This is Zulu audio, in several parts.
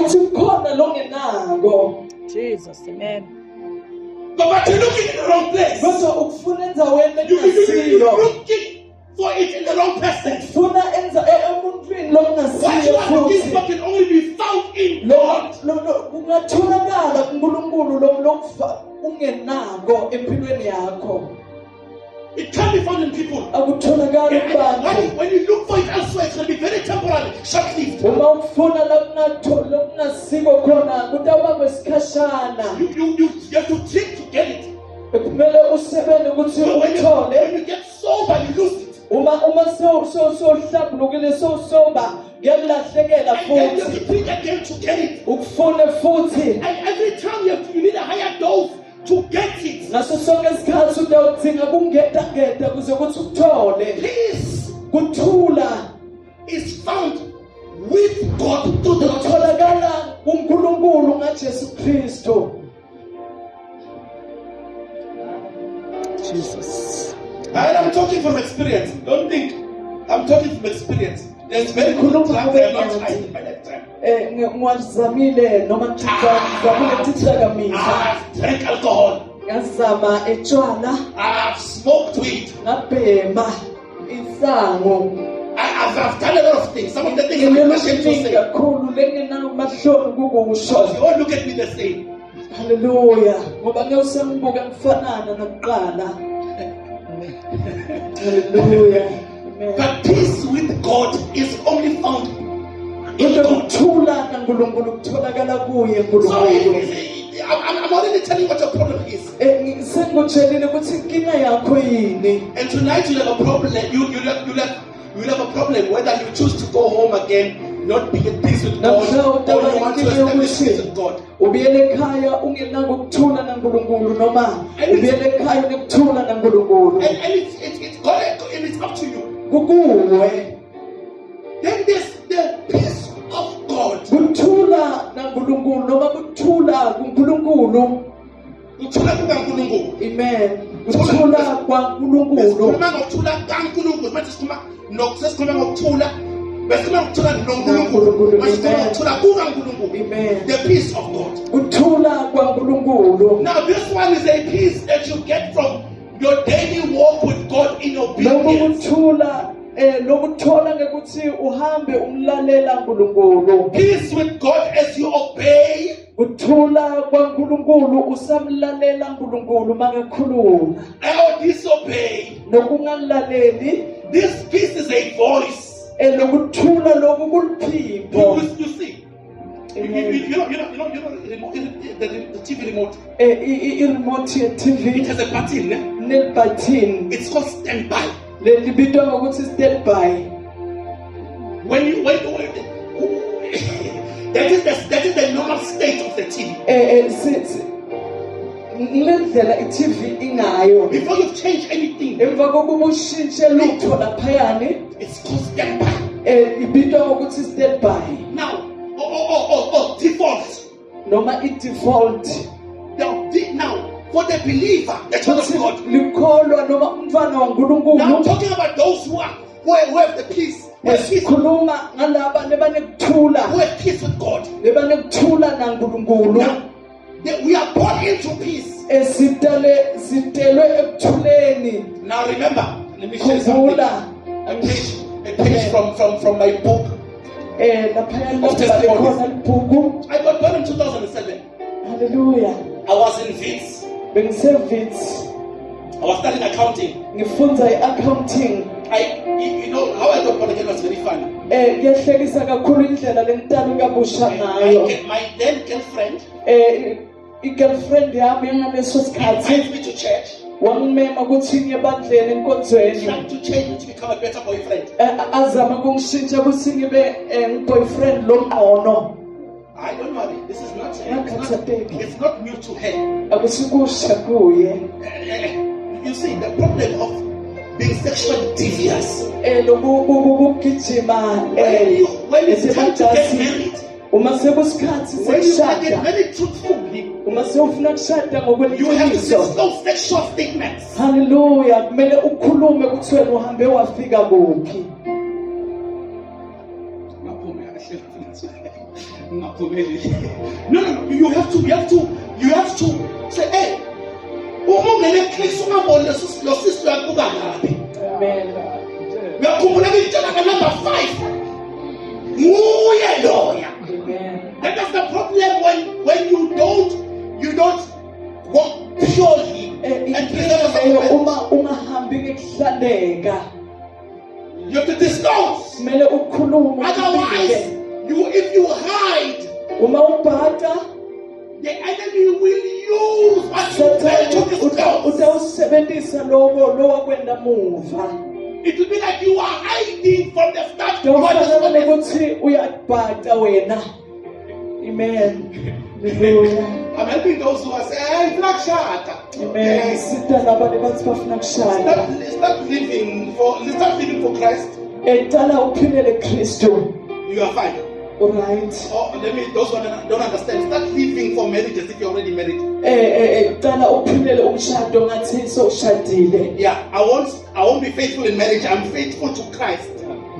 ukuthi khona longenako. Jesus, amen. But you're looking in the wrong place. Kodwa ukufuna endaweni You're engasiyo. looking for it in the wrong person. Ufuna enza emuntwini What lokungasiyo you are looking for futhi. can only be found in God. Kungatholakala kuNkulunkulu lokufaka ungenako empilweni yakho. It can't be found in people. Akutholakali kubantu. When you look for it elsewhere, it's going to be very temporary, short-lived. Uma ufuna lokungasiko khona kutawuba kwesikhashana. You have to drink to get it. Kumele usebenze ukuthi uthole. When you get sober, you lose it. Uma sohlambulukile soba ngiyalahlekela And then you have futhi. to drink again to get it. Ukufune futhi. And every time you need a higher dose to get it. Naso sonke isikhathi udawudzinga kungeta kuze ukuthi uthole. Peace Kuthula is found with God through the Lord. kutholakala kuNkulunkulu ngaJesu Kristu. Jesus. And I'm talking from experience. Don't think I'm talking from experience. There's very good drugs I have not tried in my lifetime. Ngwazamile noma ngizamile titshakamisa. I've drank alcohol. Ngazama etshwala, I've smoked weed. ngabhema isango. I've done a lot of things. Some of the things I'm not ashamed to say. Kakhulu lengenamahloni kukusho. Because you all look at me the same. Hallelujah. Ngoba ngiyusembuka mfanana nakuqala. Hallelujah. Amen. But peace with God is only found in Kodwa God. ukuthula kaNkulunkulu kutholakala kuye So uNkulunkulu. I'm already telling you what your problem is. Sengikutshelile ukuthi inkinga yakho yini. And tonight you'll have a problem. You'll have a problem whether you choose to go home again, not be at peace with God, or you want to establish peace with God. Ubuyele ekhaya ungenako ukuthula naNkulunkulu noma ubuyele ekhaya ukuthula naNkulunkulu. And it's God, and it's up to you. Kukuwe. Then there's the peace of God. Kuthula naNkulunkulu noma kuthula kuNkulunkulu. Ukuthula kukaNkulunkulu. Amen. Kuthula kwaNkulunkulu. Sikhuluma ngokuthula kaNkulunkulu, manje sikhuluma ngokuthula, besikhuluma ngokuthula noNkulunkulu, manje sikhuluma ngokuthula kukaNkulunkulu. Amen. The peace of God. Kuthula kwaNkulunkulu. Now this one is a peace that you get from your daily walk with God in obedience. Lokuthola ngekuthi uhambe umlalela uNkulunkulu. Peace with God as you obey. Kuthula kwaNkulunkulu usamlalela uNkulunkulu makakhuluma. Or disobey. Nokungalaleli. This peace is a voice. Lokuthula lokhu kuliphimbo. You see. You know the TV remote. I-remote ye-TV. It has a button. Ne-button. It's called standby. Libitwa ngokuthi standby. That is the normal state of the TV. Ngendlela i-TV ingayo. Before you change anything, Emva kokuba ushintshe lutho laphayani. it's called standby. Ibitwa ngokuthi standby. Now, default. Noma i-default. Now, for the believer, the child of God. Likholwa noma umfana Now I'm waNkulunkulu. talking about those who have the peace. Who have peace Sikhuluma ngalaba lebanekuthula. with God. Lebanekuthula naNkulunkulu. Now, we are born into peace. Sitelwe ekuthuleni. Now remember, let me share something. A page from my book. Lapha I got born in 2007. Hallelujah. I was in Wits. Bengisevits. I was studying accounting. Ngifunza i-accounting. You know how I got born again was very funny. Kuyahlekisa kakhulu indlela lengitala kabusha ngayo. My then girlfriend I-girlfriend yami ngaleso sikhathi invited me to church. wangimema ukuthi ngiye ebandleni enkonzweni. Trying to change me to become a better boyfriend. Azama ukungishintsha ukuthi ngibe boyfriend lomqono. I don't worry. This is not. Ngakhathateki. It's not new to her. Akusikusha kuye. You see, the problem of being sexually devious. Lokugijima When it's time to get married, uma sekusikhathi when you get sekushada, married truthfully, uma sewufuna kushada you have to ngokweqiniso. disclose sexual statements. Hallelujah. Kumele ukhulume ukuthi wena uhambe wafika kuphi. No, you have to say, hey, your sister Amen. number 5. Amen. That is the problem when you don't walk purely and preserve yourself. Ungahambi ngekuhlaneka. You have to disclose. Kumele ukhulume. Otherwise, if you hide, Uma ubhata, the enemy will use what you fail to disclose. Utawusebenzisa lo kwenda muva. It will be like you are hiding from the start. Kufana nokuthi uyabhata wena. Amen. Hallelujah. I'm helping those who are saying, hey, black shot. Amen. Sita labantu bathi bafuna kushada. Start living for Christ. Etala uphilele Kristu. You are fine. Alright. Oh, those who don't understand, start living for marriage as if you're already married. Etala uphilele umshado ngathi sowushadile. Yeah, I won't be faithful in marriage. I'm faithful to Christ.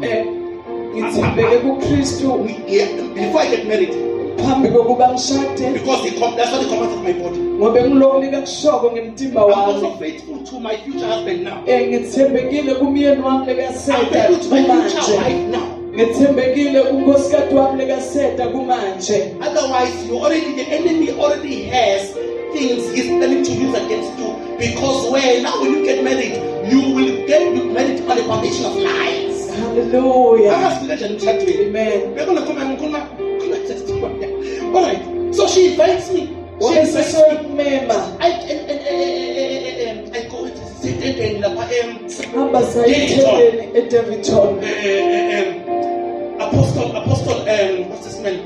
Ngithembele kuKristu. Yeah, before I get married. Phambi kokuba ngishade. Because that's what the command of my body. Ngobe ngilokhu kushoko ngemtimba I'm wami. also faithful to my future husband now. Ngithembekile kumyeni wami I'm lekaseta faithful to my future kumanje. wife now. Ngithembekile kunkosikazi wami lekaseta kumanje. Otherwise, the enemy already has things he's planning to use against you. Because when you get married, you will get married on the foundation of lies. Hallelujah. Amen. Alright, so she invites me. I go to sit in Apostle, what's his name?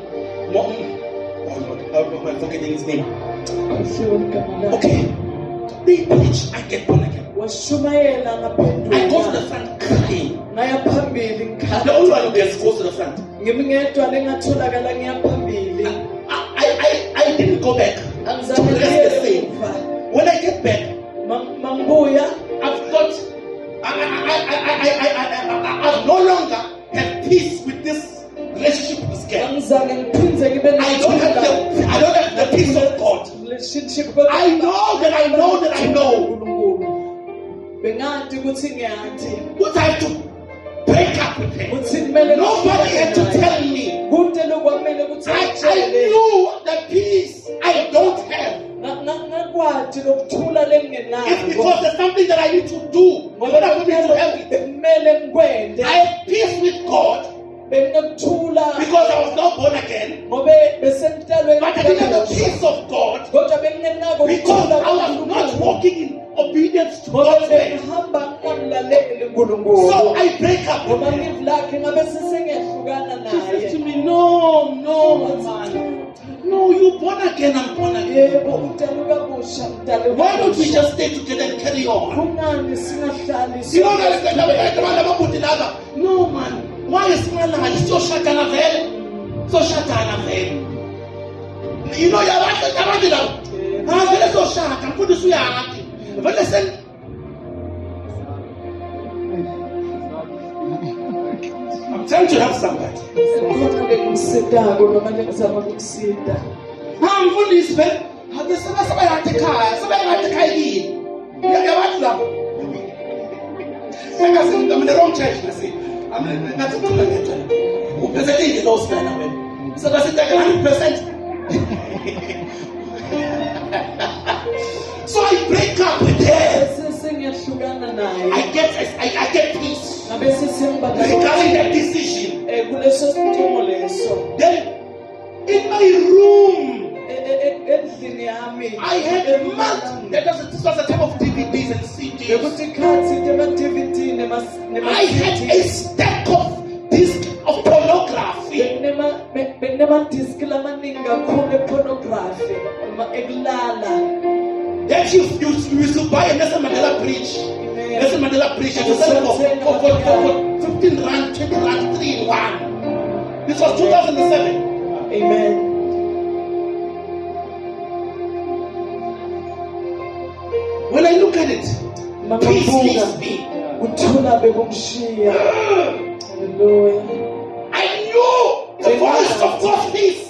I'm forgetting his name. Okay, they preach, I get born again. I go to the front crying. The only one who goes to the front. I didn't go back to the rest of the thing. When I get back, I no longer have peace with this relationship with this girl. I don't have the peace of God. I know that I know. But I have to break up with her. Nobody had to tell me. I knew the peace I don't have. It's because there's something that I need to do in order for me to have it. I had peace with God because I was not born again. But I didn't have the peace of God because I was not walking in obedience to God's way. So I break up with him. She says to me, no, man. No, you born again, I'm born again. Why don't we just stay together and carry on? You know that? No, man. Why is my life so shatana veil? So shatana veil. You know, you're right. I'm so shatana. I'm putting you out. But listen. I'm trying to help somebody. I'm for this man. I'm in the wrong church. I'm not presenting the lost man. So that's it, 100%. So I break up with her. I get peace regarding that decision. Then in my room, I had a month. This was a type of DVDs and CDs. I had a stack of discs of pornography. That you used to buy a Nelson Mandela bridge. Nelson Mandela bridge and you sell it for 15 rand, 20 rand, 3 in 1. This was 2007. Amen. When I look at it, peace leaves me. Hallelujah. I knew the voice of God's peace.